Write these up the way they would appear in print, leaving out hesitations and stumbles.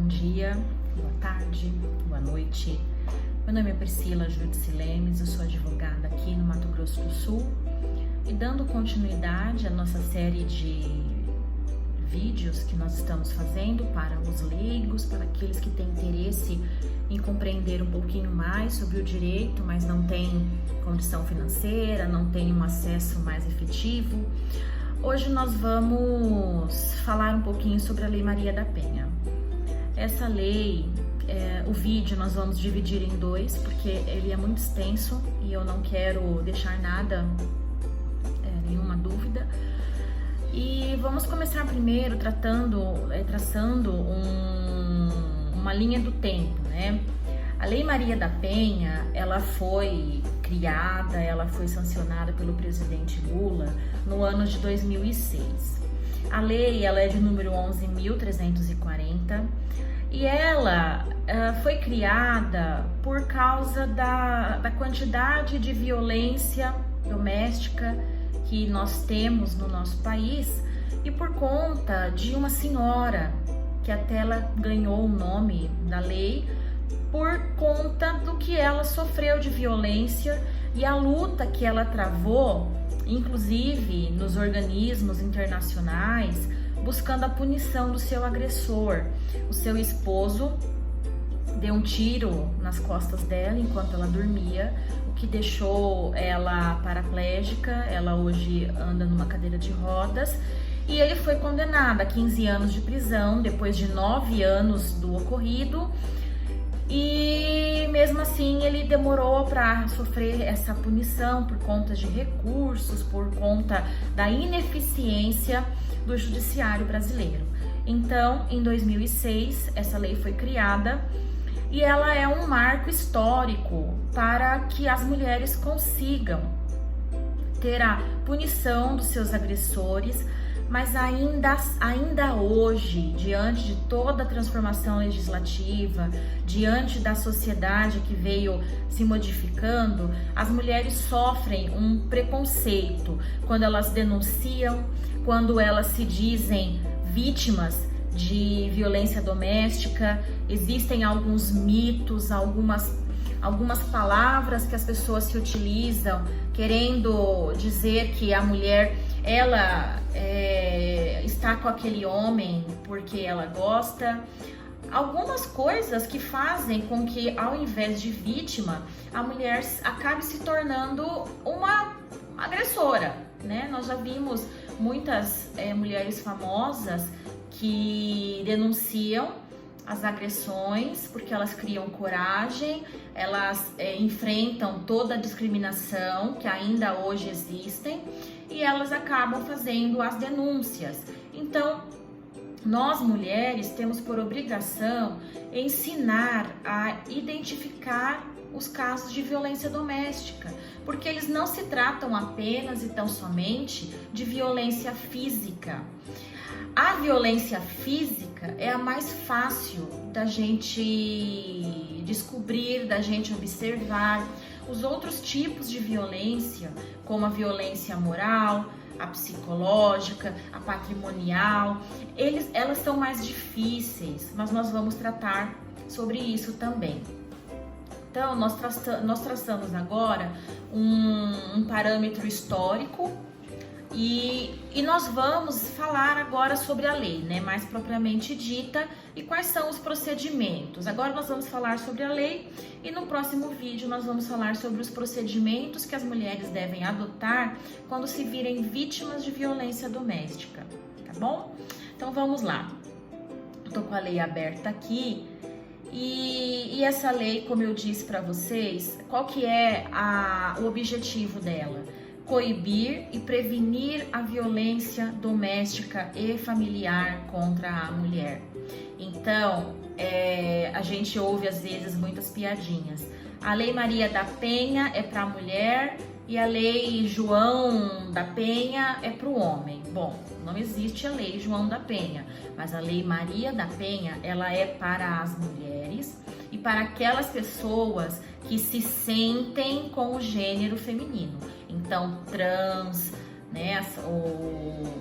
bom dia, boa tarde, boa noite. Meu nome é Priscila Judice Lemes, eu sou advogada aqui no Mato Grosso do Sul e dando continuidade à nossa série de vídeos que nós estamos fazendo para os leigos, para aqueles que têm interesse em compreender um pouquinho mais sobre o direito, mas não têm condição financeira, não têm um acesso mais efetivo. Hoje nós vamos falar um pouquinho sobre a Lei Maria da Penha. Essa lei, o vídeo nós vamos dividir em dois, porque ele é muito extenso e eu não quero deixar nada, nenhuma dúvida. E vamos começar primeiro traçando uma linha do tempo, né? A Lei Maria da Penha, ela foi criada, ela foi sancionada pelo presidente Lula no ano de 2006. A lei, ela é de número 11.340 e ela foi criada por causa da quantidade de violência doméstica que nós temos no nosso país e por conta de uma senhora que até ela ganhou o nome da lei por conta do que ela sofreu de violência e a luta que ela travou, inclusive nos organismos internacionais, buscando a punição do seu agressor. O seu esposo deu um tiro nas costas dela enquanto ela dormia, o que deixou ela paraplégica. Ela hoje anda numa cadeira de rodas e ele foi condenado a 15 anos de prisão depois de 9 anos do ocorrido. E mesmo assim ele demorou para sofrer essa punição por conta de recursos, por conta da ineficiência do judiciário brasileiro. Então, em 2006, essa lei foi criada e ela é um marco histórico para que as mulheres consigam ter a punição dos seus agressores, mas ainda hoje, diante de toda a transformação legislativa, diante da sociedade que veio se modificando, as mulheres sofrem um preconceito quando elas denunciam, quando elas se dizem vítimas de violência doméstica. Existem alguns mitos, algumas palavras que as pessoas se utilizam, querendo dizer que a mulher ela está com aquele homem porque ela gosta. Algumas coisas que fazem com que, ao invés de vítima, a mulher acabe se tornando uma agressora, né? Nós já vimos muitas mulheres famosas que denunciam as agressões porque elas criam coragem, elas enfrentam toda a discriminação que ainda hoje existem e elas acabam fazendo as denúncias. Então, nós mulheres temos por obrigação ensinar a identificar os casos de violência doméstica, porque eles não se tratam apenas e tão somente de violência física. A violência física é a mais fácil da gente descobrir, da gente observar. Os outros tipos de violência, como a violência moral, a psicológica, a patrimonial, elas são mais difíceis, mas nós vamos tratar sobre isso também. Então, nós traçamos agora um parâmetro histórico e nós vamos falar agora sobre a lei, né, mais propriamente dita, e quais são os procedimentos. Agora nós vamos falar sobre a lei e no próximo vídeo nós vamos falar sobre os procedimentos que as mulheres devem adotar quando se virem vítimas de violência doméstica, tá bom? Então vamos lá. Estou com a lei aberta aqui e essa lei, como eu disse para vocês, qual que é o objetivo dela? Coibir e prevenir a violência doméstica e familiar contra a mulher. Então, a gente ouve às vezes muitas piadinhas. A Lei Maria da Penha é para a mulher e a Lei João da Penha é para o homem. Bom, não existe a Lei João da Penha, mas a Lei Maria da Penha, ela é para as mulheres e para aquelas pessoas que se sentem com o gênero feminino. Então, trans, né?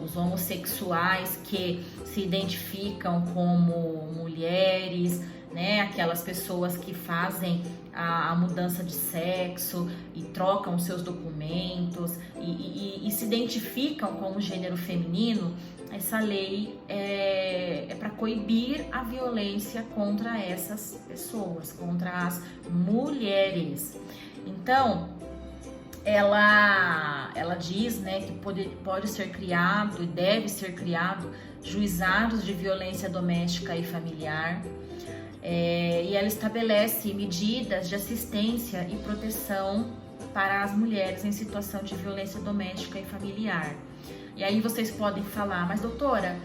Os homossexuais que se identificam como mulheres, né? Aquelas pessoas que fazem a mudança de sexo e trocam seus documentos e se identificam como gênero feminino. Essa lei é para coibir a violência contra essas pessoas, contra as mulheres. Então, ela diz, né, que pode ser criado e deve ser criado juizados de violência doméstica e familiar. E ela estabelece medidas de assistência e proteção para as mulheres em situação de violência doméstica e familiar. E aí vocês podem falar, mas doutora,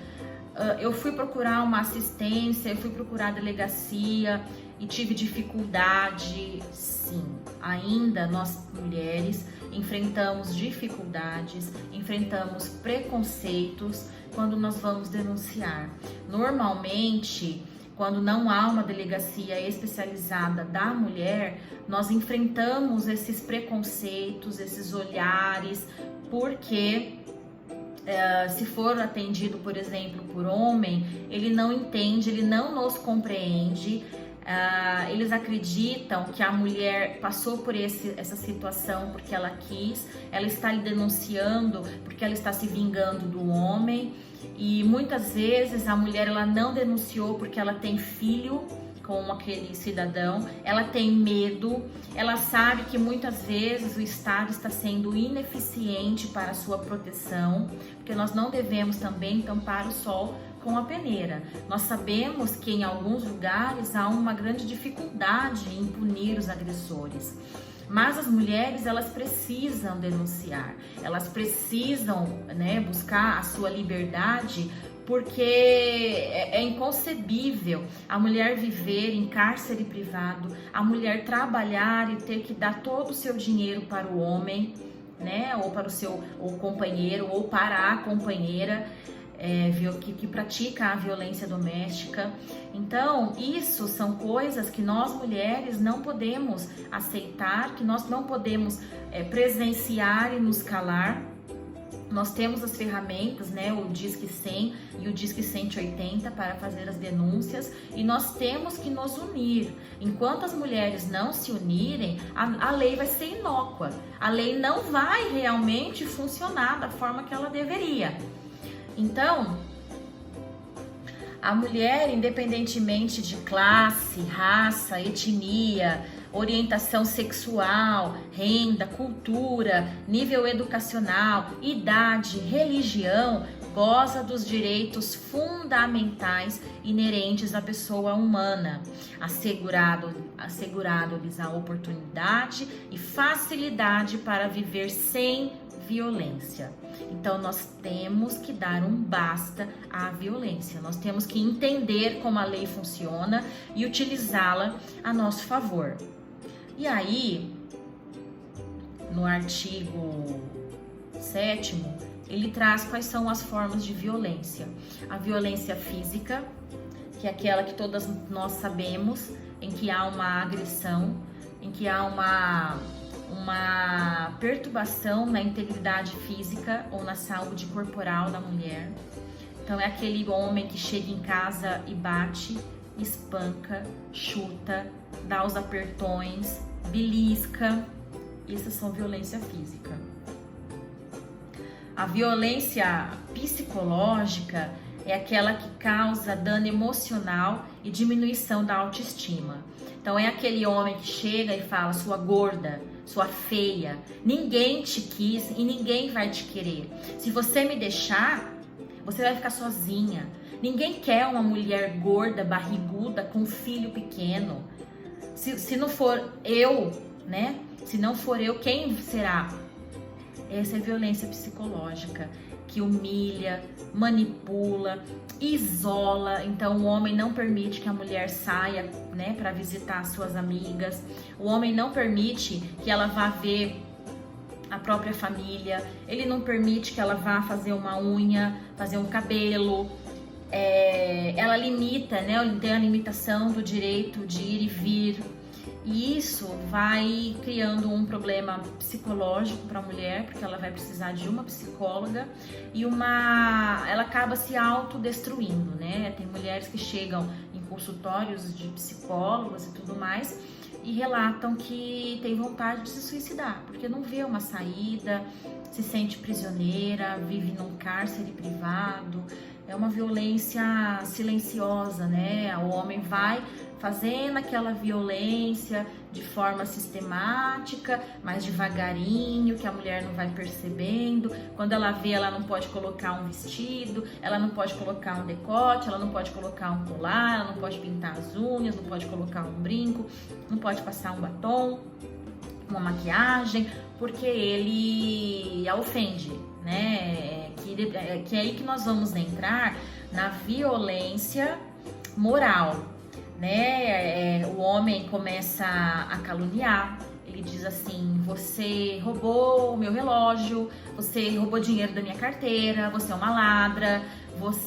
eu fui procurar uma assistência, eu fui procurar a delegacia e tive dificuldade. Sim, ainda nós mulheres enfrentamos dificuldades, enfrentamos preconceitos quando nós vamos denunciar. Normalmente, quando não há uma delegacia especializada da mulher, nós enfrentamos esses preconceitos, esses olhares, porque se for atendido, por exemplo, por homem, ele não entende, ele não nos compreende. Eles acreditam que a mulher passou por essa situação porque ela quis, ela está lhe denunciando porque ela está se vingando do homem, e muitas vezes a mulher ela não denunciou porque ela tem filho com aquele cidadão, ela tem medo, ela sabe que muitas vezes o Estado está sendo ineficiente para a sua proteção, porque nós não devemos também tampar o sol com a peneira. Nós sabemos que em alguns lugares há uma grande dificuldade em punir os agressores, mas as mulheres elas precisam denunciar, elas precisam, né, buscar a sua liberdade, porque é inconcebível a mulher viver em cárcere privado, a mulher trabalhar e ter que dar todo o seu dinheiro para o homem, né, ou para o seu companheiro, ou para a companheira, que pratica a violência doméstica. Então, isso são coisas que nós mulheres não podemos aceitar, que nós não podemos presenciar e nos calar. Nós temos as ferramentas, né, o Disque 100 e o Disque 180 para fazer as denúncias, e nós temos que nos unir. Enquanto as mulheres não se unirem, a lei vai ser inócua, a lei não vai realmente funcionar da forma que ela deveria. Então, a mulher, independentemente de classe, raça, etnia, orientação sexual, renda, cultura, nível educacional, idade, religião, goza dos direitos fundamentais inerentes à pessoa humana, assegurado-lhes a oportunidade e facilidade para viver sem violência. Então nós temos que dar um basta à violência, nós temos que entender como a lei funciona e utilizá-la a nosso favor. E aí, no artigo 7º, ele traz quais são as formas de violência. A violência física, que é aquela que todas nós sabemos, em que há uma agressão, em que há uma perturbação na integridade física ou na saúde corporal da mulher. Então é aquele homem que chega em casa e bate, espanca, chuta, dá os apertões, belisca. Isso são violência física. A violência psicológica é aquela que causa dano emocional e diminuição da autoestima. Então é aquele homem que chega e fala: sua gorda, sua feia, ninguém te quis e ninguém vai te querer. Se você me deixar, você vai ficar sozinha. Ninguém quer uma mulher gorda, barriguda, com um filho pequeno. Se não for eu, né? Se não for eu, quem será? Essa é violência psicológica, que humilha, manipula, isola. Então o homem não permite que a mulher saia, né, para visitar suas amigas. O homem não permite que ela vá ver a própria família. Ele não permite que ela vá fazer uma unha, fazer um cabelo. Ela limita, né? Tem a limitação do direito de ir e vir. E isso vai criando um problema psicológico para a mulher, porque ela vai precisar de uma psicóloga e ela acaba se autodestruindo, né? Tem mulheres que chegam em consultórios de psicólogos e tudo mais e relatam que tem vontade de se suicidar, porque não vê uma saída, se sente prisioneira, vive num cárcere privado. É uma violência silenciosa, né? O homem vai fazendo aquela violência de forma sistemática, mas devagarinho, que a mulher não vai percebendo. Quando ela vê, ela não pode colocar um vestido, ela não pode colocar um decote, ela não pode colocar um colar, ela não pode pintar as unhas, não pode colocar um brinco, não pode passar um batom, uma maquiagem, porque ele a ofende, né? Que é aí que nós vamos entrar na violência moral, né? O homem começa a caluniar, ele diz assim: você roubou o meu relógio, você roubou dinheiro da minha carteira, você é uma ladra,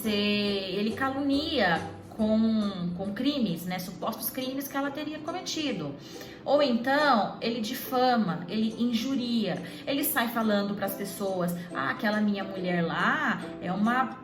ele calunia com crimes, né, supostos crimes que ela teria cometido. Ou então ele difama, ele injuria, ele sai falando para as pessoas: aquela minha mulher lá é uma...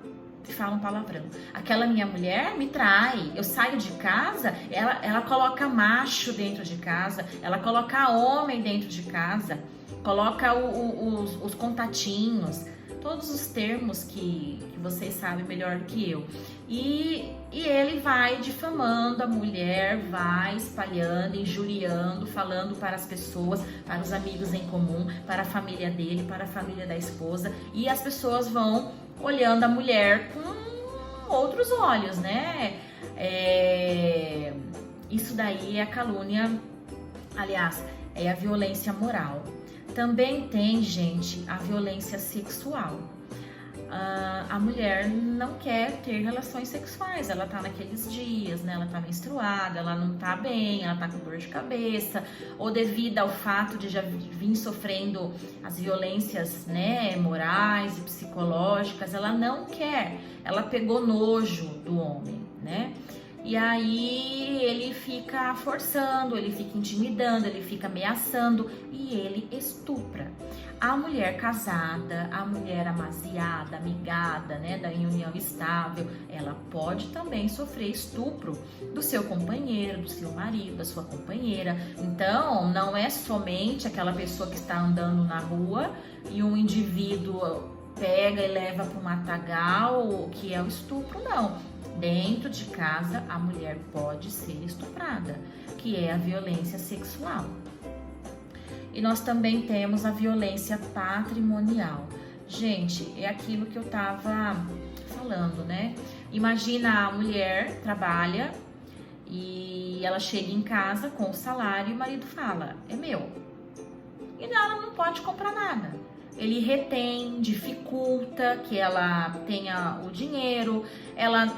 fala um palavrão. Aquela minha mulher me trai. Eu saio de casa, ela coloca macho dentro de casa, ela coloca homem dentro de casa, coloca os contatinhos, todos os termos que vocês sabem melhor do que eu. E ele vai difamando a mulher, vai espalhando, injuriando, falando para as pessoas, para os amigos em comum, para a família dele, para a família da esposa. E as pessoas vão olhando a mulher com outros olhos, né? Isso daí é a calúnia, aliás, é a violência moral. Também tem, gente, a violência sexual. A mulher não quer ter relações sexuais, ela tá naqueles dias, né? Ela tá menstruada, ela não tá bem, ela tá com dor de cabeça, ou devido ao fato de já vir sofrendo as violências, né, morais e psicológicas, ela não quer, ela pegou nojo do homem, né? E aí ele fica forçando, ele fica intimidando, ele fica ameaçando e ele estupra. A mulher casada, a mulher amaziada, amigada, né, da união estável, ela pode também sofrer estupro do seu companheiro, do seu marido, da sua companheira. Então, não é somente aquela pessoa que está andando na rua e um indivíduo pega e leva para um matagal, que é o estupro, não. Dentro de casa, a mulher pode ser estuprada, que é a violência sexual. E nós também temos a violência patrimonial. Gente, é aquilo que eu tava falando, né? Imagina, a mulher trabalha e ela chega em casa com o salário e o marido fala: é meu. E ela não pode comprar nada. Ele retém, dificulta que ela tenha o dinheiro.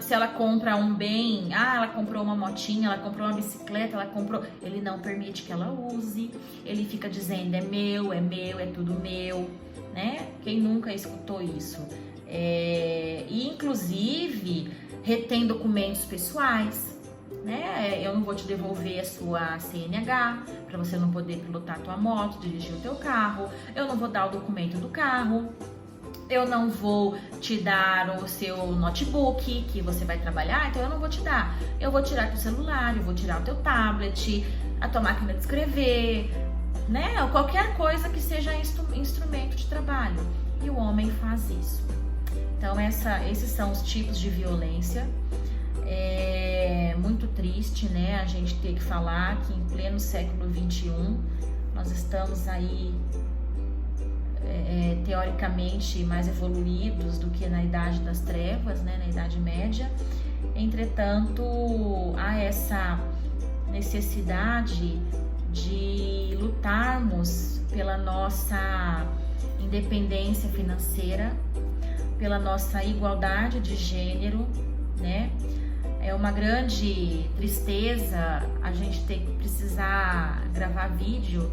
Se ela compra um bem, ela comprou uma motinha, ela comprou uma bicicleta, ele não permite que ela use. Ele fica dizendo: é meu, é tudo meu, né? Quem nunca escutou isso? E inclusive retém documentos pessoais, né? Eu não vou te devolver a sua CNH para você não poder pilotar a tua moto, dirigir o teu carro. Eu não vou dar o documento do carro. Eu não vou te dar o seu notebook que você vai trabalhar, então eu não vou te dar. Eu vou tirar teu celular, eu vou tirar o teu tablet, a tua máquina de escrever, né? Ou qualquer coisa que seja instrumento de trabalho. E o homem faz isso. Então esses são os tipos de violência. É muito triste, né, a gente ter que falar que em pleno século XXI nós estamos aí teoricamente mais evoluídos do que na Idade das Trevas, né, na Idade Média. Entretanto, há essa necessidade de lutarmos pela nossa independência financeira, pela nossa igualdade de gênero, né? É uma grande tristeza a gente ter que precisar gravar vídeo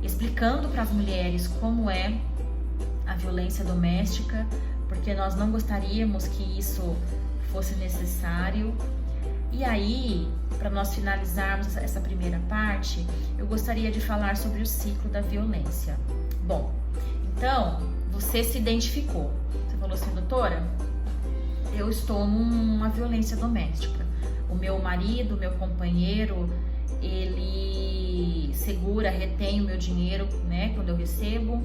explicando para as mulheres como é a violência doméstica, porque nós não gostaríamos que isso fosse necessário. E aí para nós finalizarmos essa primeira parte, eu gostaria de falar sobre o ciclo da violência. Bom, então, você se identificou. Você falou assim, doutora, eu estou numa violência doméstica. O meu marido, meu companheiro, ele segura, retém o meu dinheiro, né, quando eu recebo.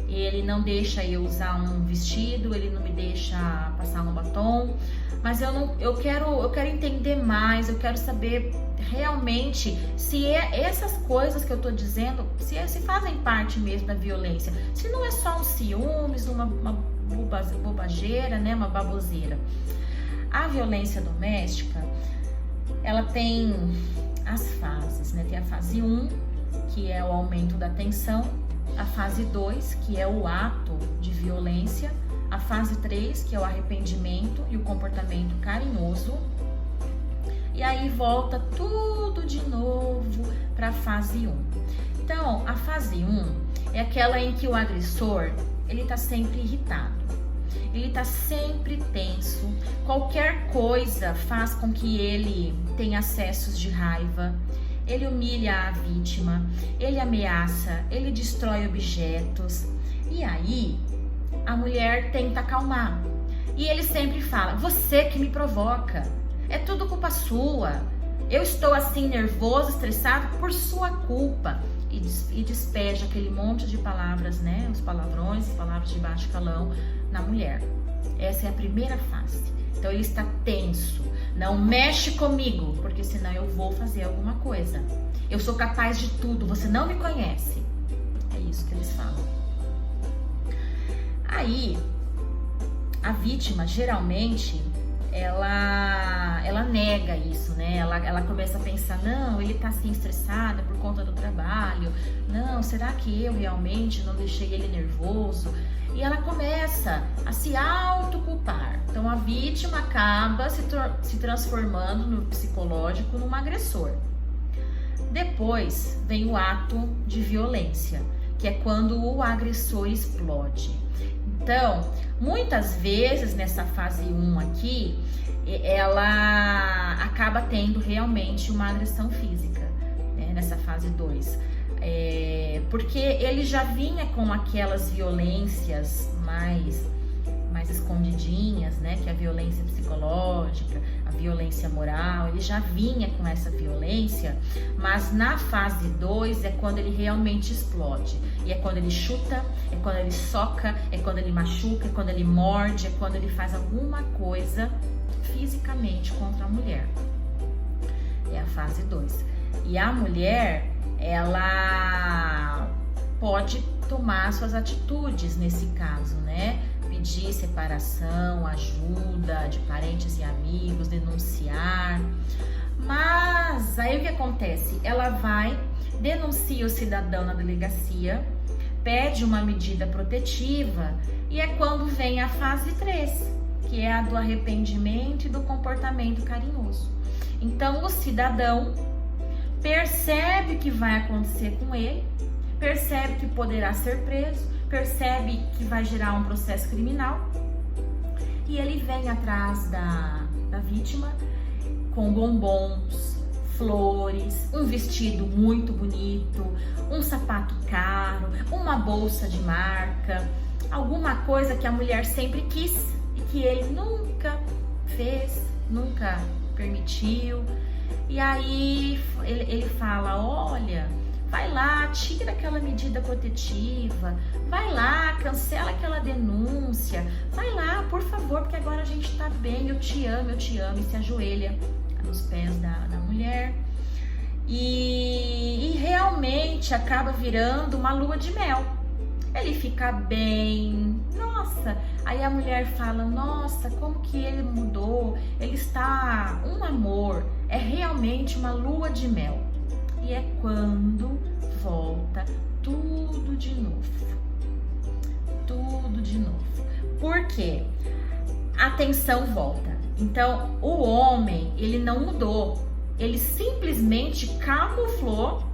Ele não deixa eu usar um vestido, ele não me deixa passar um batom. Mas eu quero entender mais, eu quero saber realmente se essas coisas que eu tô dizendo, se fazem parte mesmo da violência. Se não é só um ciúmes, uma bobageira, né, uma baboseira. A violência doméstica, ela tem as fases, né? Tem a fase 1, que é o aumento da tensão, a fase 2, que é o ato de violência, a fase 3, que é o arrependimento e o comportamento carinhoso, e aí volta tudo de novo para a fase 1. Então, a fase 1 é aquela em que o agressor, ele tá sempre irritado, ele tá sempre tenso, qualquer coisa faz com que ele tenha acessos de raiva, ele humilha a vítima, ele ameaça, ele destrói objetos, e aí a mulher tenta acalmar. E ele sempre fala, você que me provoca, é tudo culpa sua, eu estou assim nervoso, estressado por sua culpa. E despeja aquele monte de palavras, né? Os palavrões, as palavras de baixo calão na mulher. Essa é a primeira fase. Então ele está tenso, não mexe comigo, porque senão eu vou fazer alguma coisa. Eu sou capaz de tudo, você não me conhece. É isso que eles falam. Aí, a vítima, geralmente, ela nega isso, né? Ela começa a pensar, não, ele tá assim estressado por conta do trabalho. Não, será que eu realmente não deixei ele nervoso? E ela começa a se autoculpar. Então, a vítima acaba se transformando no psicológico num agressor. Depois vem o ato de violência, que é quando o agressor explode. Então, muitas vezes nessa fase 1 aqui, ela acaba tendo realmente uma agressão física, né, nessa fase 2. Porque ele já vinha com aquelas violências mais escondidinhas, né, que é a violência psicológica, a violência moral, ele já vinha com essa violência, mas na fase 2 é quando ele realmente explode, e é quando ele chuta, é quando ele soca, é quando ele machuca, é quando ele morde, é quando ele faz alguma coisa fisicamente contra a mulher. É a fase 2. E a mulher, ela pode tomar suas atitudes nesse caso, né? Pedir separação, ajuda de parentes e amigos, denunciar. Mas aí o que acontece? Ela vai, denuncia o cidadão na delegacia, pede uma medida protetiva, e é quando vem a fase 3, que é a do arrependimento e do comportamento carinhoso. Então o cidadão percebe o que vai acontecer com ele, percebe que poderá ser preso, percebe que vai gerar um processo criminal, e ele vem atrás da vítima com bombons, flores, um vestido muito bonito, um sapato caro, uma bolsa de marca, alguma coisa que a mulher sempre quis e que ele nunca fez, nunca permitiu. E aí ele fala, olha, vai lá, tira aquela medida protetiva, vai lá, cancela aquela denúncia, vai lá, por favor, porque agora a gente tá bem, eu te amo, e se ajoelha nos pés da mulher. E realmente acaba virando uma lua de mel. Ele fica bem, nossa, aí a mulher fala, nossa, como que ele mudou, ele está um amor, é realmente uma lua de mel. E é quando volta tudo de novo. Tudo de novo. Por quê? A tensão volta. Então, o homem, ele não mudou. Ele simplesmente camuflou,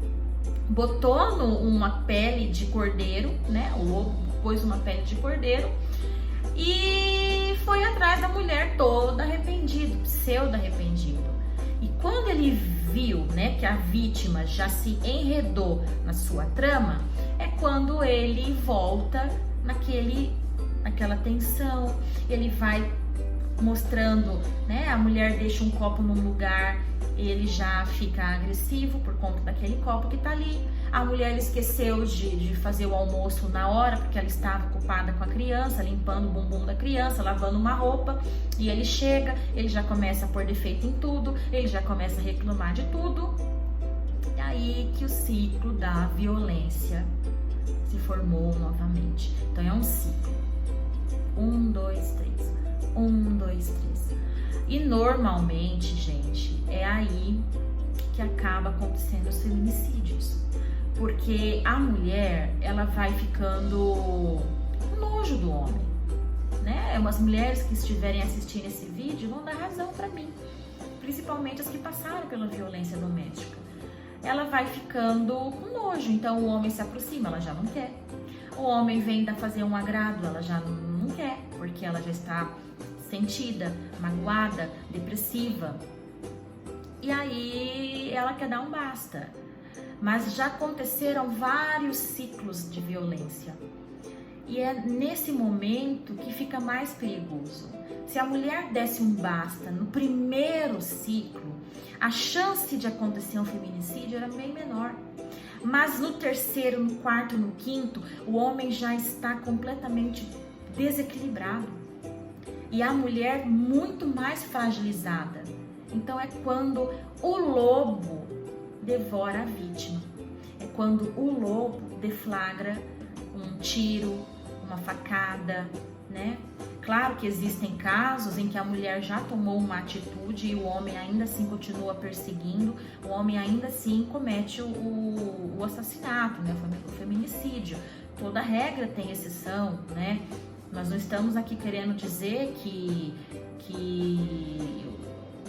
botou uma pele de cordeiro, né? O lobo pôs uma pele de cordeiro e foi atrás da mulher todo arrependido, pseudo arrependido. E quando ele viu, né, que a vítima já se enredou na sua trama, é quando ele volta naquela tensão, ele vai mostrando, né, a mulher deixa um copo num lugar, ele já fica agressivo por conta daquele copo que tá ali. A mulher esqueceu de fazer o almoço na hora, porque ela estava ocupada com a criança, limpando o bumbum da criança, lavando uma roupa, e ele chega, ele já começa a pôr defeito em tudo, ele já começa a reclamar de tudo. E aí que o ciclo da violência se formou novamente. Então é um ciclo. 1, 2, 3. 1, 2, 3. E normalmente, gente, é aí que acaba acontecendo os feminicídios. Porque a mulher, ela vai ficando com nojo do homem, né? As mulheres que estiverem assistindo esse vídeo vão dar razão para mim, principalmente as que passaram pela violência doméstica. Ela vai ficando com nojo, então o homem se aproxima, ela já não quer. O homem vem fazer um agrado, ela já não quer, porque ela já está sentida, magoada, depressiva. E aí ela quer dar um basta. Mas já aconteceram vários ciclos de violência. E é nesse momento que fica mais perigoso. Se a mulher desse um basta no primeiro ciclo, a chance de acontecer um feminicídio era bem menor. Mas no terceiro, no quarto, no quinto, o homem já está completamente desequilibrado. E a mulher muito mais fragilizada. Então é quando o lobo devora a vítima. É quando o lobo deflagra um tiro, uma facada, né? Claro que existem casos em que a mulher já tomou uma atitude e o homem ainda assim continua perseguindo, o homem ainda assim comete o assassinato, né? O feminicídio. Toda regra tem exceção, né? Nós não estamos aqui querendo dizer que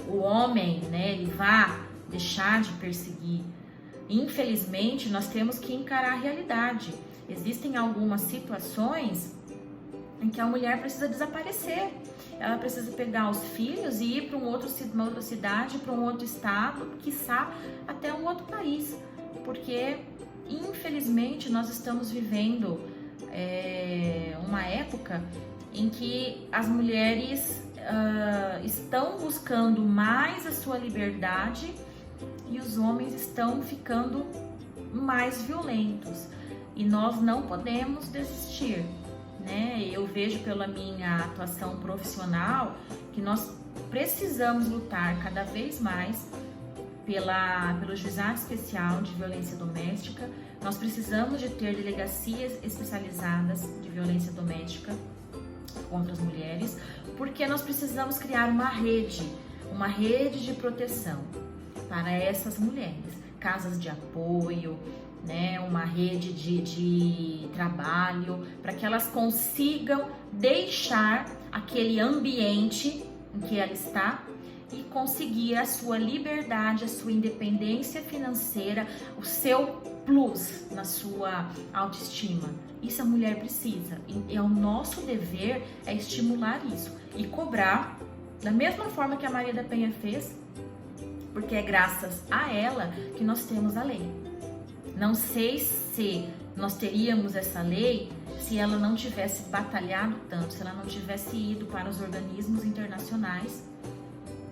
o homem, né, ele vá deixar de perseguir. Infelizmente, nós temos que encarar a realidade. Existem algumas situações em que a mulher precisa desaparecer. Ela precisa pegar os filhos e ir para uma outra cidade, para um outro estado, quiçá até um outro país. Porque, infelizmente, nós estamos vivendo uma época em que as mulheres estão buscando mais a sua liberdade e os homens estão ficando mais violentos. E nós não podemos desistir, né? Eu vejo pela minha atuação profissional que nós precisamos lutar cada vez mais pelo Juizado Especial de Violência Doméstica. Nós precisamos de ter delegacias especializadas de violência doméstica contra as mulheres, porque nós precisamos criar uma rede de proteção para essas mulheres, casas de apoio, né, uma rede de trabalho, para que elas consigam deixar aquele ambiente em que ela está e conseguir a sua liberdade, a sua independência financeira, o seu plus na sua autoestima. Isso a mulher precisa e é o nosso dever estimular isso e cobrar da mesma forma que a Maria da Penha fez, porque é graças a ela que nós temos a lei. Não sei se nós teríamos essa lei se ela não tivesse batalhado tanto, se ela não tivesse ido para os organismos internacionais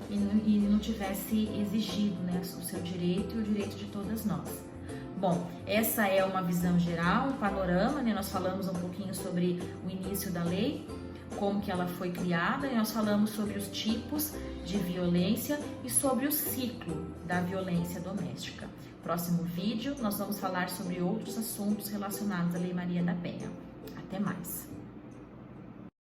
e não tivesse exigido, né, o seu direito e o direito de todas nós. Bom, essa é uma visão geral, um panorama, né? Nós falamos um pouquinho sobre o início da lei, como que ela foi criada, e nós falamos sobre os tipos de violência e sobre o ciclo da violência doméstica. Próximo vídeo, nós vamos falar sobre outros assuntos relacionados à Lei Maria da Penha.